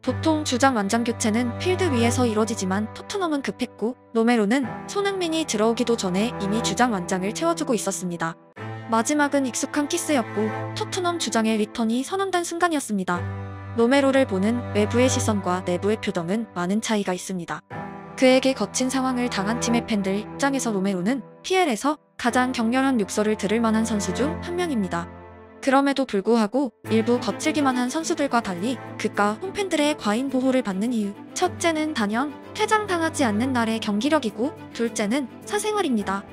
보통 주장 완장 교체는 필드 위에서 이뤄지지만 토트넘은 급했고 로메로는 손흥민이 들어오기도 전에 이미 주장 완장을 채워주고 있었습니다. 마지막은 익숙한 키스였고 토트넘 주장의 리턴이 선언된 순간이었습니다. 로메로를 보는 외부의 시선과 내부의 표정은 많은 차이가 있습니다. 그에게 거친 상황을 당한 팀의 팬들 입장에서 로메로는 PL에서 가장 격렬한 욕설을 들을 만한 선수 중 한 명입니다. 그럼에도 불구하고 일부 거칠기만 한 선수들과 달리 그가 홈팬들의 과잉 보호를 받는 이유, 첫째는 단연 퇴장당하지 않는 날의 경기력이고 둘째는 사생활입니다.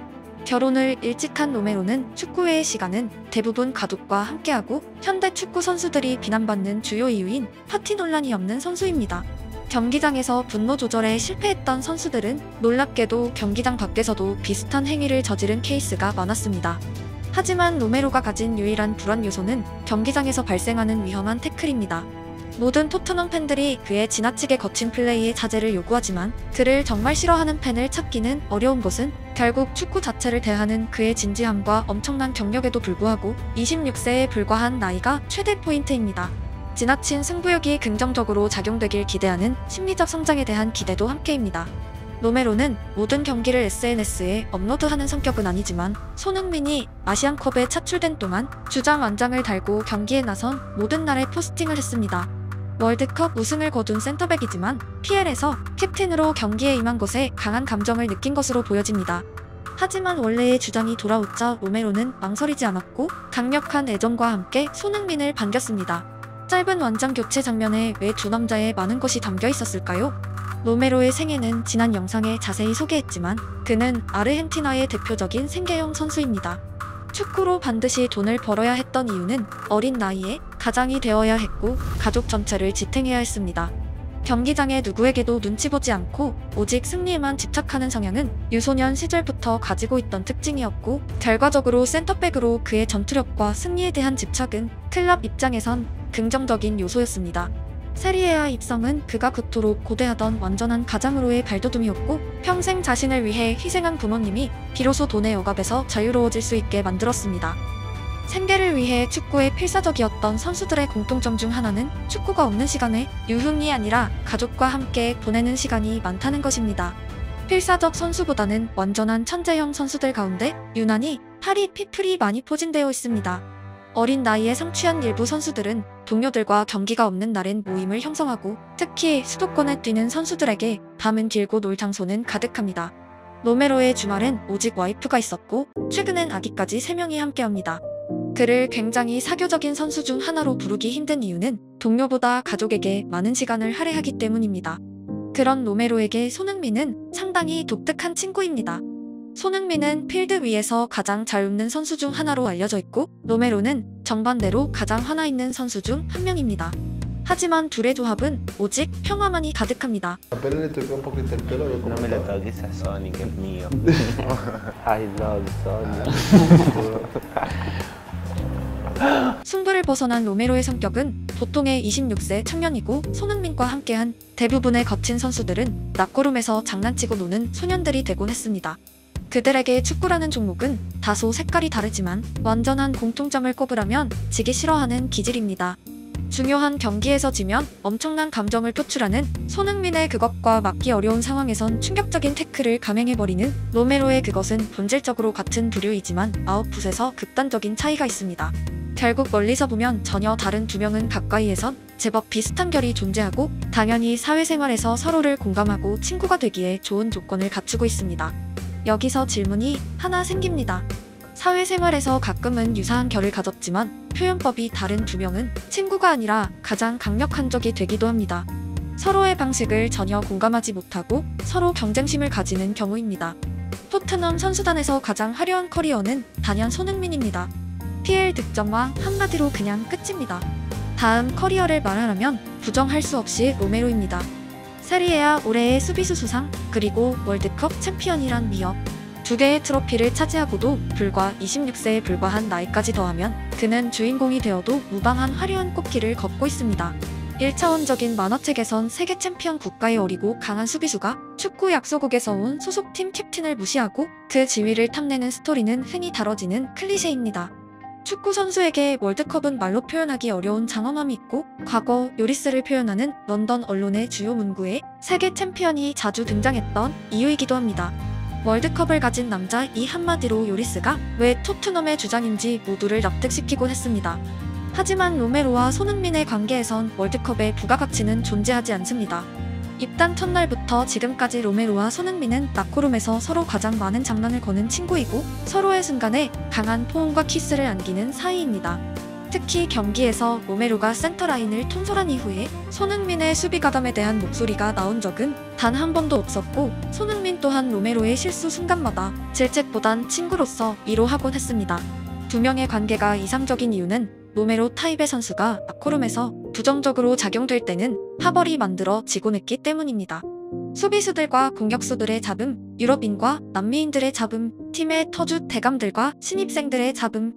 결혼을 일찍 한 로메로는 축구 외의 시간은 대부분 가족과 함께하고 현대 축구 선수들이 비난받는 주요 이유인 파티 논란이 없는 선수입니다. 경기장에서 분노 조절에 실패했던 선수들은 놀랍게도 경기장 밖에서도 비슷한 행위를 저지른 케이스가 많았습니다. 하지만 로메로가 가진 유일한 불안 요소는 경기장에서 발생하는 위험한 태클입니다. 모든 토트넘 팬들이 그의 지나치게 거친 플레이에 자제를 요구하지만 그를 정말 싫어하는 팬을 찾기는 어려운 것은 결국 축구 자체를 대하는 그의 진지함과 엄청난 경력에도 불구하고 26세에 불과한 나이가 최대 포인트입니다. 지나친 승부욕이 긍정적으로 작용되길 기대하는 심리적 성장에 대한 기대도 함께입니다. 로메로는 모든 경기를 SNS에 업로드하는 성격은 아니지만 손흥민이 아시안컵에 차출된 동안 주장 완장을 달고 경기에 나선 모든 날에 포스팅을 했습니다. 월드컵 우승을 거둔 센터백이지만 PL에서 캡틴으로 경기에 임한 것에 강한 감정을 느낀 것으로 보여집니다. 하지만 원래의 주장이 돌아오자 로메로는 망설이지 않았고 강력한 애정과 함께 손흥민을 반겼습니다. 짧은 완장 교체 장면에 왜 두 남자의 많은 것이 담겨 있었을까요? 로메로의 생애는 지난 영상에 자세히 소개했지만 그는 아르헨티나의 대표적인 생계형 선수입니다. 축구로 반드시 돈을 벌어야 했던 이유는 어린 나이에 가장이 되어야 했고 가족 전체를 지탱해야 했습니다. 경기장에 누구에게도 눈치 보지 않고 오직 승리에만 집착하는 성향은 유소년 시절부터 가지고 있던 특징이었고 결과적으로 센터백으로 그의 전투력과 승리에 대한 집착은 클럽 입장에선 긍정적인 요소였습니다. 세리에아 입성은 그가 그토록 고대하던 완전한 가장으로의 발돋움이었고 평생 자신을 위해 희생한 부모님이 비로소 돈의 억압에서 자유로워질 수 있게 만들었습니다. 생계를 위해 축구에 필사적이었던 선수들의 공통점 중 하나는 축구가 없는 시간에 유흥이 아니라 가족과 함께 보내는 시간이 많다는 것입니다. 필사적 선수보다는 완전한 천재형 선수들 가운데 유난히 파리 피플이 많이 포진되어 있습니다. 어린 나이에 성취한 일부 선수들은 동료들과 경기가 없는 날엔 모임을 형성하고 특히 수도권에 뛰는 선수들에게 밤은 길고 놀 장소는 가득합니다. 로메로의 주말엔 오직 와이프가 있었고 최근엔 아기까지 3명이 함께합니다. 그를 굉장히 사교적인 선수 중 하나로 부르기 힘든 이유는 동료보다 가족에게 많은 시간을 할애하기 때문입니다. 그런 로메로에게 손흥민은 상당히 독특한 친구입니다. 손흥민은 필드 위에서 가장 잘 웃는 선수 중 하나로 알려져 있고 로메로는 정반대로 가장 화나 있는 선수 중 한 명입니다. 하지만 둘의 조합은 오직 평화만이 가득합니다. Appena le toqué un poquito el pelo, veo No cómo me lo está. toques a Sonic, es mío. I love Sonic. 승부를 벗어난 로메로의 성격은 보통의 26세 청년이고 손흥민과 함께한 대부분의 거친 선수들은 락거룸에서 장난치고 노는 소년들이 되곤 했습니다. 그들에게 축구라는 종목은 다소 색깔이 다르지만 완전한 공통점을 꼽으라면 지기 싫어하는 기질입니다. 중요한 경기에서 지면 엄청난 감정을 표출하는 손흥민의 그것과 막기 어려운 상황에선 충격적인 태클을 감행해버리는 로메로의 그것은 본질적으로 같은 부류이지만 아웃풋에서 극단적인 차이가 있습니다. 결국 멀리서 보면 전혀 다른 두 명은 가까이에선 제법 비슷한 결이 존재하고 당연히 사회생활에서 서로를 공감하고 친구가 되기에 좋은 조건을 갖추고 있습니다. 여기서 질문이 하나 생깁니다. 사회생활에서 가끔은 유사한 결을 가졌지만 표현법이 다른 두 명은 친구가 아니라 가장 강력한 적이 되기도 합니다. 서로의 방식을 전혀 공감하지 못하고 서로 경쟁심을 가지는 경우입니다. 토트넘 선수단에서 가장 화려한 커리어는 단연 손흥민입니다. PL 득점왕 한마디로 그냥 끝입니다. 다음 커리어를 말하라면 부정할 수 없이 로메로입니다. 세리에아 올해의 수비수 수상, 그리고 월드컵 챔피언이란 위협. 2개의 트로피를 차지하고도 불과 26세에 불과한 나이까지 더하면 그는 주인공이 되어도 무방한 화려한 꽃길을 걷고 있습니다. 1차원적인 만화책에선 세계 챔피언 국가의 어리고 강한 수비수가 축구 약소국에서 온 소속팀 캡틴을 무시하고 그 지위를 탐내는 스토리는 흔히 다뤄지는 클리셰입니다. 축구 선수에게 월드컵은 말로 표현하기 어려운 장엄함이 있고 과거 요리스를 표현하는 런던 언론의 주요 문구에 세계 챔피언이 자주 등장했던 이유이기도 합니다. 월드컵을 가진 남자 이 한마디로 요리스가 왜 토트넘의 주장인지 모두를 납득시키곤 했습니다. 하지만 로메로와 손흥민의 관계에선 월드컵의 부가가치는 존재하지 않습니다. 입단 첫날부터 지금까지 로메로와 손흥민은 라커룸에서 서로 가장 많은 장난을 거는 친구이고 서로의 순간에 강한 포옹과 키스를 안기는 사이입니다. 특히 경기에서 로메로가 센터라인을 통솔한 이후에 손흥민의 수비 가담에 대한 목소리가 나온 적은 단 한 번도 없었고 손흥민 또한 로메로의 실수 순간마다 질책보단 친구로서 위로하곤 했습니다. 두 명의 관계가 이상적인 이유는 로메로 타입의 선수가 라커룸에서 부정적으로 작용될 때는 파벌이 만들어 지곤 했기 때문입니다. 수비수들과 공격수들의 잡음, 유럽인과 남미인들의 잡음, 팀의 터주 대감들과 신입생들의 잡음,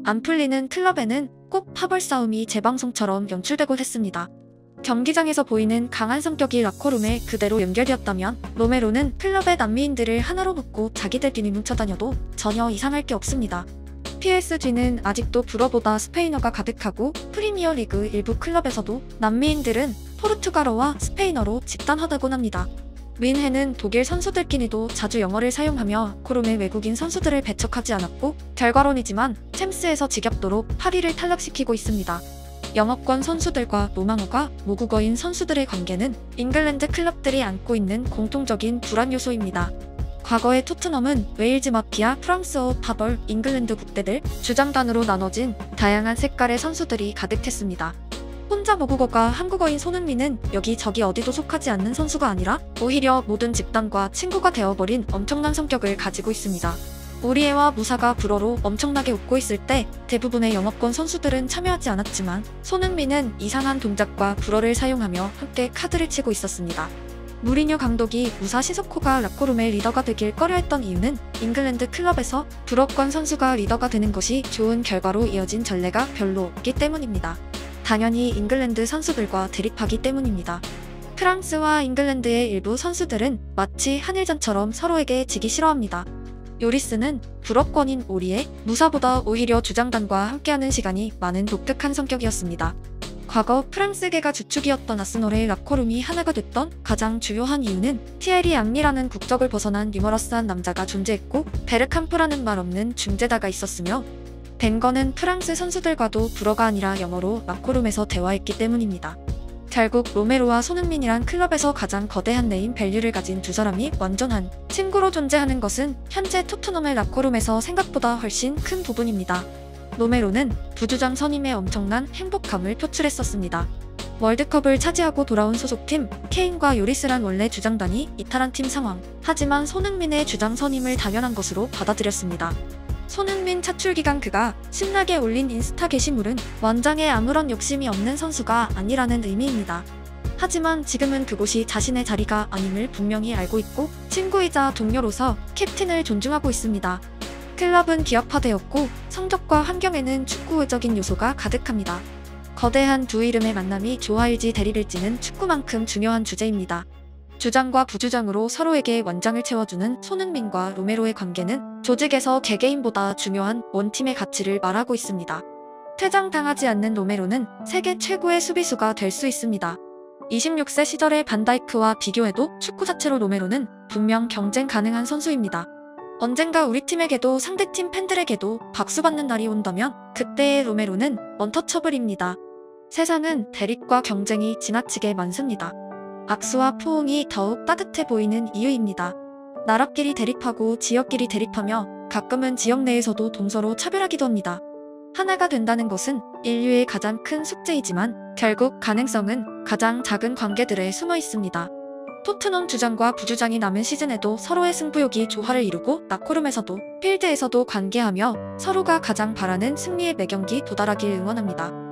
안 풀리는 클럽에는 꼭 파벌 싸움이 재방송처럼 연출되곤 했습니다. 경기장에서 보이는 강한 성격이 라커룸에 그대로 연결되었다면 로메로는 클럽의 남미인들을 하나로 묶고 자기들끼리 뭉쳐다녀도 전혀 이상할 게 없습니다. PSG는 아직도 불어보다 스페인어가 가득하고 프리미어리그 일부 클럽에서도 남미인들은 포르투갈어와 스페인어로 집단하다곤 합니다. 윈헤는 독일 선수들끼리도 자주 영어를 사용하며 코롬의 외국인 선수들을 배척하지 않았고 결과론이지만 챔스에서 지겹도록 파리를 탈락시키고 있습니다. 영어권 선수들과 로망어가 모국어인 선수들의 관계는 잉글랜드 클럽들이 안고 있는 공통적인 불안 요소입니다. 과거의 토트넘은 웨일즈 마피아, 프랑스어 파벌, 잉글랜드 국대들, 주장단으로 나눠진 다양한 색깔의 선수들이 가득했습니다. 혼자 모국어가 한국어인 손흥민은 여기저기 어디도 속하지 않는 선수가 아니라 오히려 모든 집단과 친구가 되어버린 엄청난 성격을 가지고 있습니다. 오리에와 무사가 불어로 엄청나게 웃고 있을 때 대부분의 영어권 선수들은 참여하지 않았지만 손흥민은 이상한 동작과 불어를 사용하며 함께 카드를 치고 있었습니다. 무리뉴 감독이 무사 시소코가 라커룸의 리더가 되길 꺼려했던 이유는 잉글랜드 클럽에서 불어권 선수가 리더가 되는 것이 좋은 결과로 이어진 전례가 별로 없기 때문입니다. 당연히 잉글랜드 선수들과 대립하기 때문입니다. 프랑스와 잉글랜드의 일부 선수들은 마치 한일전처럼 서로에게 지기 싫어합니다. 요리스는 불어권인 오리에 무사보다 오히려 주장단과 함께하는 시간이 많은 독특한 성격이었습니다. 과거 프랑스계가 주축이었던 아스널의 라커룸이 하나가 됐던 가장 주요한 이유는 티에리 앙리라는 국적을 벗어난 유머러스한 남자가 존재했고 베르캄프라는 말 없는 중재자가 있었으며 벵거는 프랑스 선수들과도 불어가 아니라 영어로 라커룸에서 대화했기 때문입니다. 결국 로메로와 손흥민이란 클럽에서 가장 거대한 네임 밸류를 가진 두 사람이 완전한 친구로 존재하는 것은 현재 토트넘의 라커룸에서 생각보다 훨씬 큰 부분입니다. 로메로는 부주장 선임의 엄청난 행복감을 표출했었습니다. 월드컵을 차지하고 돌아온 소속팀 케인과 요리스란 원래 주장단이 이탈한 팀 상황. 하지만 손흥민의 주장 선임을 당연한 것으로 받아들였습니다. 손흥민 차출 기간 그가 신나게 올린 인스타 게시물은 원장에 아무런 욕심이 없는 선수가 아니라는 의미입니다. 하지만 지금은 그곳이 자신의 자리가 아님을 분명히 알고 있고 친구이자 동료로서 캡틴을 존중하고 있습니다. 클럽은 기업화되었고 성적과 환경에는 축구적인 요소가 가득합니다. 거대한 두 이름의 만남이 좋아일지 대립일지는 축구만큼 중요한 주제입니다. 주장과 부주장으로 서로에게 원장을 채워주는 손흥민과 로메로의 관계는 조직에서 개개인보다 중요한 원팀의 가치를 말하고 있습니다. 퇴장당하지 않는 로메로는 세계 최고의 수비수가 될 수 있습니다. 26세 시절의 반다이크와 비교해도 축구 자체로 로메로는 분명 경쟁 가능한 선수입니다. 언젠가 우리 팀에게도 상대팀 팬들에게도 박수받는 날이 온다면 그때의 로메로는 언터처블입니다. 세상은 대립과 경쟁이 지나치게 많습니다. 악수와 포옹이 더욱 따뜻해 보이는 이유입니다. 나라끼리 대립하고 지역끼리 대립하며 가끔은 지역 내에서도 동서로 차별하기도 합니다. 하나가 된다는 것은 인류의 가장 큰 숙제이지만 결국 가능성은 가장 작은 관계들에 숨어 있습니다. 토트넘 주장과 부주장이 남은 시즌에도 서로의 승부욕이 조화를 이루고 라커룸에서도 필드에서도 관계하며 서로가 가장 바라는 승리의 매경기 도달하길 응원합니다.